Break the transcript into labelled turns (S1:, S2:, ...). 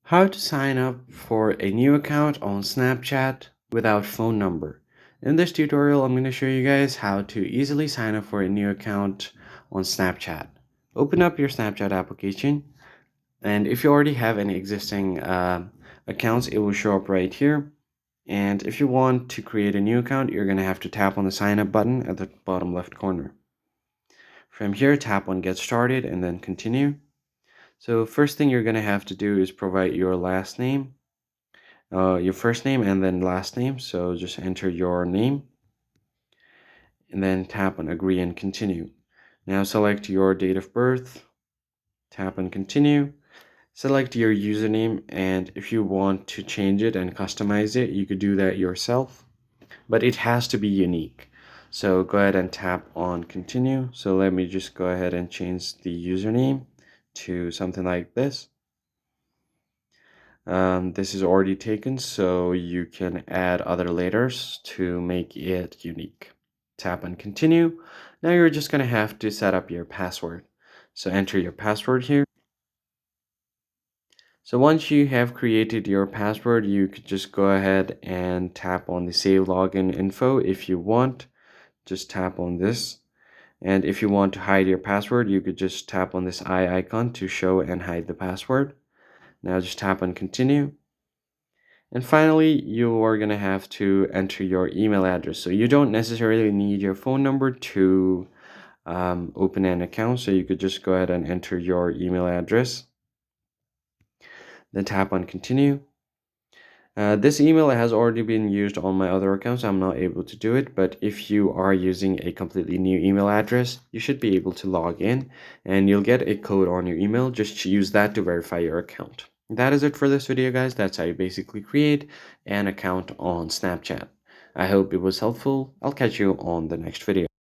S1: How to sign up for a new account on Snapchat without phone number. In this tutorial, I'm going to show you guys how to easily sign up for a new account on Snapchat. Open up your Snapchat application, and if you already have any existing accounts, it will show up right here. And if you want to create a new account, you're going to have to tap on the sign up button at the bottom left corner. From here, tap on get started and then continue. So first thing you're going to have to do is provide your last name, your first name and then last name. So just enter your name and then tap on agree and continue. Now select your date of birth, tap on continue, select your username, and if you want to change it and customize it, you could do that yourself, but it has to be unique. So go ahead and tap on continue. So let me just go ahead and change the username to something like this. This is already taken, so you can add other letters to make it unique. Tap on continue. Now you're just going to have to set up your password. So enter your password here. So once you have created your password, you could just go ahead and tap on the save login info if you want. Just tap on this. And if you want to hide your password, you could just tap on this eye icon to show and hide the password. Now just tap on continue. And finally, you are going to have to enter your email address. So you don't necessarily need your phone number to open an account. So you could just go ahead and enter your email address. Then tap on continue. This email has already been used on my other accounts. I'm not able to do it, but if you are using a completely new email address, you should be able to log in and you'll get a code on your email. Just use that to verify your account. That is it for this video, guys. That's how you basically create an account on Snapchat. I hope it was helpful. I'll catch you on the next video.